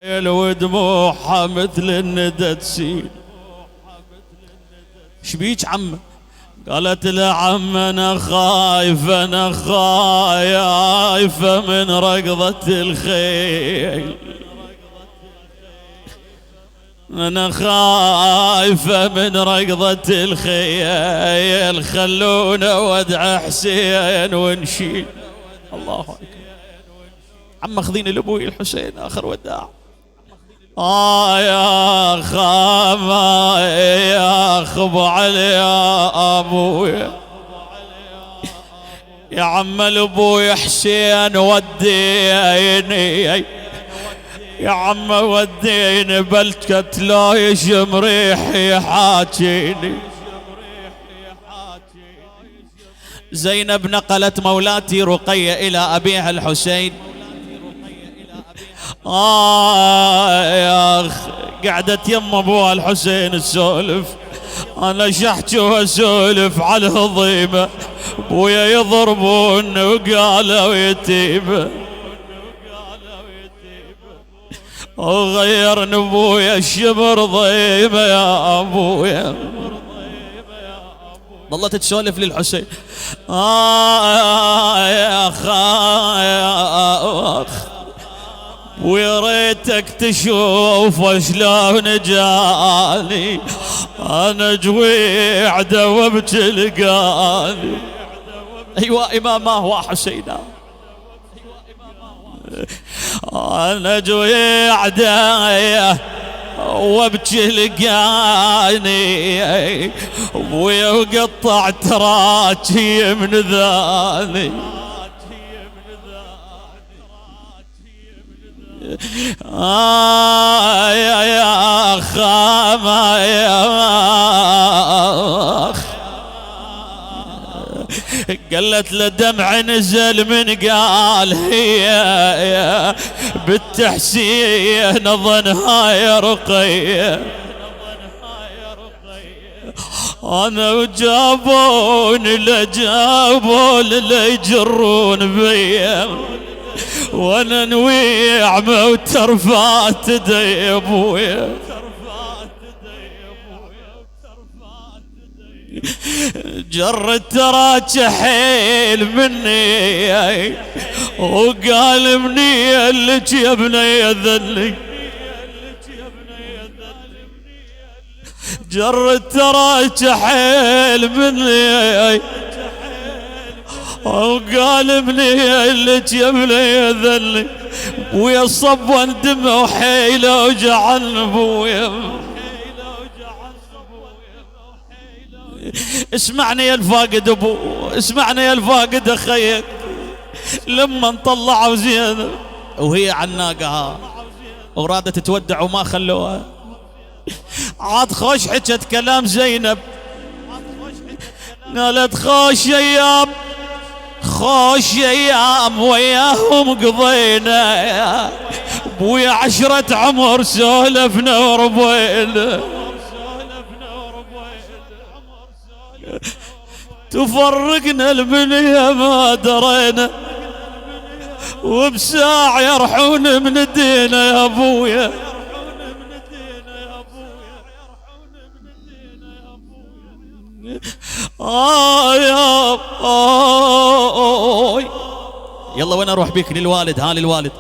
ودموعها مثل الندى تسيل. شبيك عمه؟ قالت له عم انا خايفه من ركضة الخيل، انا خايفه من ركضة الخيل، خلونا ودع حسين ونشيل. الله اكبر. عم اخذيني لابوي الحسين اخر وداع. يا خاما يا خبو علي يا ابويا، يا عم الابوي حسين وديني، يا عم وديني بلكت لو يشم ريحي حاجيني. زينب نقلت مولاتي رقية إلى أبيها الحسين. يا أخ قعدت يم أبوها الحسين تسولف، أنا شحكي وأسولف على الهضيمة، بويا يضربون وقالوا يتيمة، وغير نبويا الشمر ضيمة يا أبويا. ظلت تسولف للحسين. يا أخ ويا ريتك تشوف شلون جاني، انا جويعده وابكي لقاني. ايوه امامه وحسينا، انا جويعده وابكي لقاني، ويا وقطعت راجي من ذاني. يا خاما يا أخ، قالت له دمع نزل من قال هي بالتحسين ظنها يا رقية، أنا وجابون ليجرون بيا، وانا نويع موت رفعت يدي ابويا. جرت تراك حيل مني وقال مني لك يا بني ذلي، جرت تراك حيل مني وقال مني لك يا بني ذلي، ويا صبون دمه وحيله وجعل ابويا. اسمعني يا الفاقد ابو، اسمعني يا الفاقد اخيك، لما طلعوا زينب وهي عناقها ورادت تودع وما خلوها، عاد خوش حكت كلام زينب، قالت خوش ايام وياهم قضينا، بويا 10 عمر سولفنا وربينا، تفرقنا البنية ما درينا، وبساع يرحون من الدينا يا ابويا. يا يلا وين اروح بيك للوالد؟ للوالد.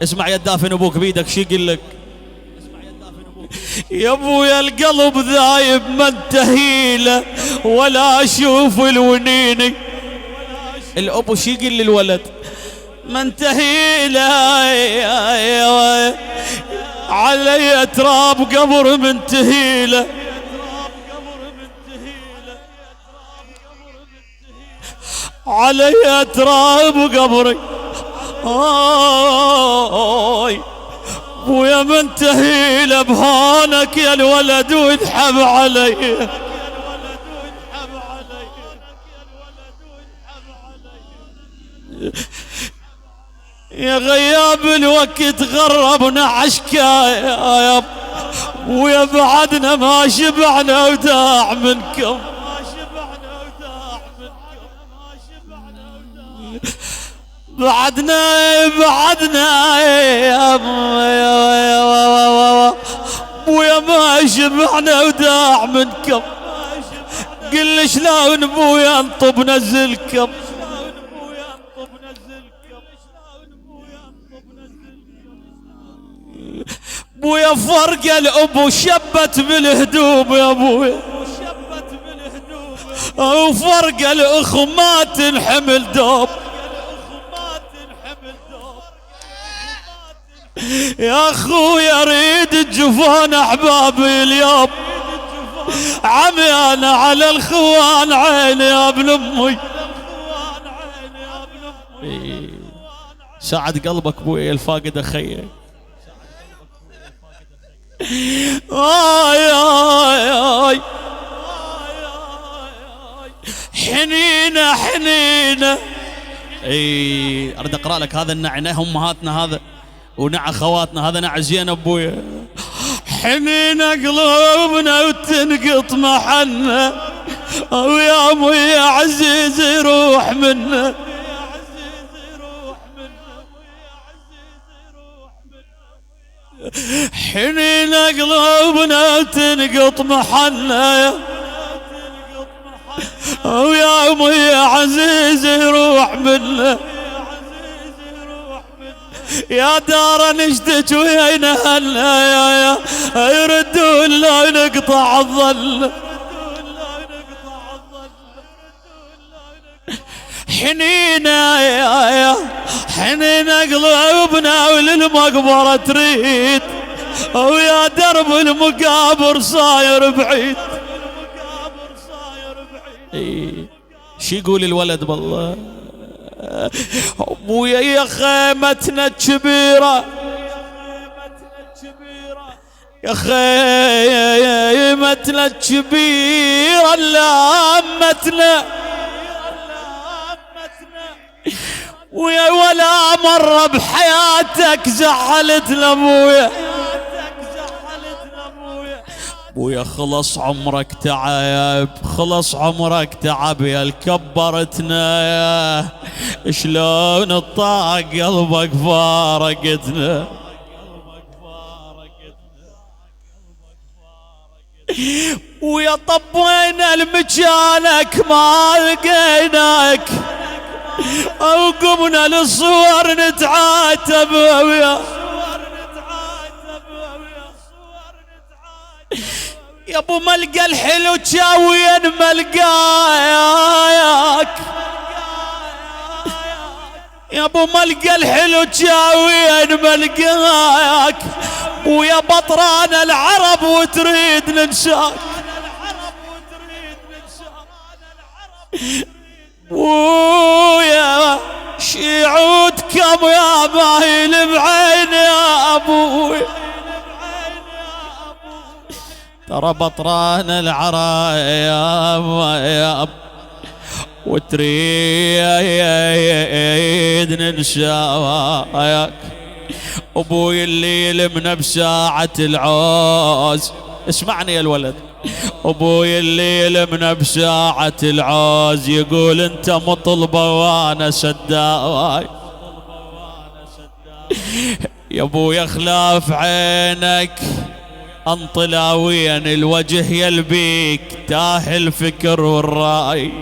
اسمع يا الدافن ابوك بيدك شي يقول لك؟ يا ابويا القلب ذايب ما انتهي له ولا اشوف الونيني. الابو شي يقول للولد؟ ما انتهي له علي تراب قبر منتهي له، علي تراب قبري ويا منتهي لبهانك يا الولد وانحب علي. يا غياب الوقت غربنا عشكايا، ويا بعدنا ما شبعنا وداع منكم. بعدنا يا شبعنا وداع منكم. قل شلون بويا انطب نزلكم. بويا فرق الابو شبت بالهدوم يا بويا، وفرق الاخو ما تنحمل دوب. يا اخويا اريد الجفان احبابي اليوم، عمي انا على الخوان عيني يا ابن امي. ساعد قلبك بويا الفاقد اخي. آي آي آي حنينة حنينة. اريد اقرا لك هذا النعي امهاتنا هذا ونع اخواتنا، هذا نع زينب بويا. حنينة قلوبنا وتنقط محنا، ويا مو يا عزيزي روح منا. حنينة قلوبنا تنقط محنا، ويا مو يا عزيزي روح منا. يا دار نشتك وين اهلنا يا يردون لو نقطع الظل. حنينة يا حنينة قلوبنا وللمقبرة تريد، ويا درب المقابر صاير بعيد. شي يقول الولد بالله؟ ابويا يا خيمتنا الكبيرة، يا خيمتنا الكبيرة لامتنا، ويا ولا مرة بحياتك زعلت لابويا. بويا خلص عمرك تعب، خلص عمرك تعب يا الكبرتنا، يا شلون الطاق قلبك فارقتنا. ويا طبينا المجالك ما لقيناك، او قمنا للصور نتعاتب ويا يا ابو ملقى الحلو تشاوين ملقاك، يا ابو ملقى الحلو تشاوين ملقاك، ويا بطران العرب وتريد ننساك. ويا شيعودكم يا باهيل بعين يا ابوي، ترى بطران العرايب وتريد ننساك. ابوي اللي يلمنا بساعة العوز، اسمعني يا الولد، ابوي اللي يلمنا بساعة العوز يقول انت مطلبة وانا سداي. يا ابويا خلاف عينك انطلاويا الوجه يلبيك تاه الفكر والراي.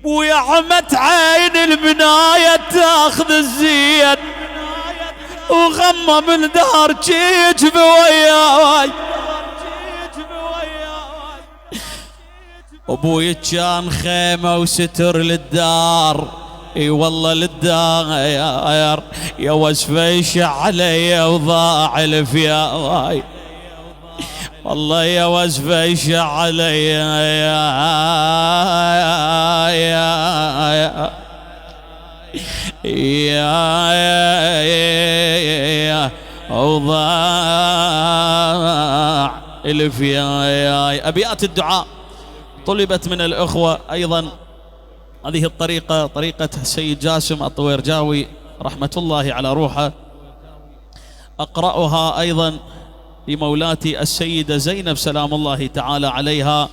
ويا عمت عين البناية تاخذ الزين وغمى من دار جيج بوياي. ابوي كان خيمة وستر للدار، اي والله للدار يا وسفيش علي وضاع الفياي، والله يا وسفيش علي يا وضاع الفياي. ابيات الدعاء طلبت من الاخوة ايضا، هذه الطريقة طريقة السيد جاسم الطويرجاوي رحمة الله على روحه، أقرأها أيضا لمولاتي السيدة زينب سلام الله تعالى عليها،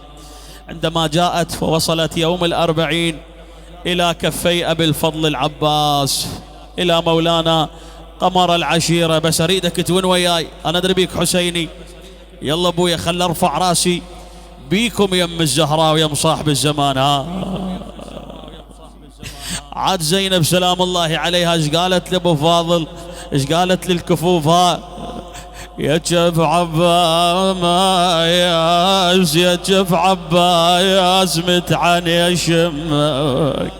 عندما جاءت ووصلت يوم الأربعين إلى كفي أبي الفضل العباس، إلى مولانا قمر العشيرة، بس أريدك تون وياي، أنا أدري بيك حسيني. يلا أبويا خل أرفع راسي بيكم يم الزهراء ويم صاحب الزمان. عاد زينب سلام الله عليها ايش قالت لابو فاضل، ايش قالت للكفوف؟ يا جف عباس يا جف عباس متعني اشمك،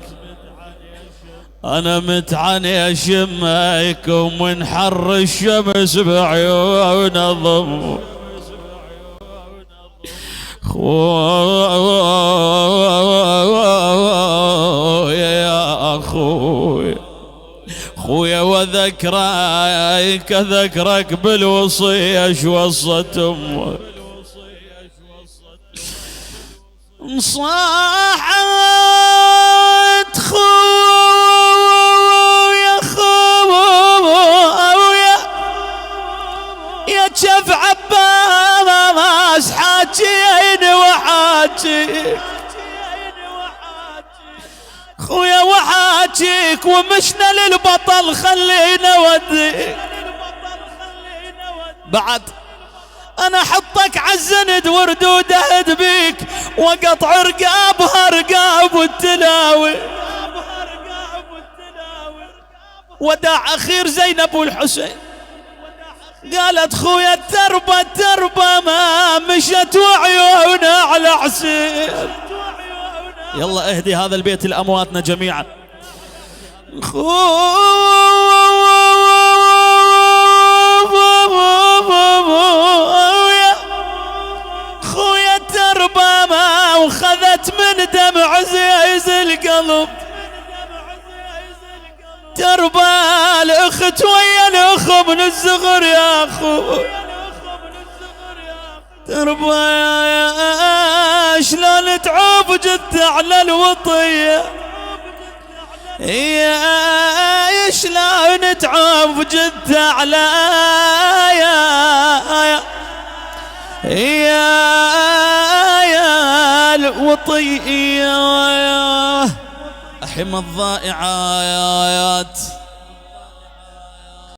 انا متعني اشمك ومن حر الشمس بعيون الضم. خويا يا اخويا خويا وذكرك ذكرك بالوصية ايش وصت امك، صاحت خويا خويا يا جف عباس حاجيني وحاجيك خويا وحاجيك ومشنا للبطل خلينا وديك، بعد انا حطك عالزند وردود اهد بيك وقطع رقابها رقاب والتلاوي. وداع اخير زينب والحسين قالت خويا التربة ما مشت وعيونا على حسين. يلا اهدي هذا البيت لأمواتنا جميعا. خويا التربة ما وخذت من دمع عزيز القلب، تربى الاخت ويا الاخ من الصغر يا اخو، تربى يا شلون تعوب جدت على الوطية، يا شلون تعوب جدت على يا الوطية. أحم الضائعات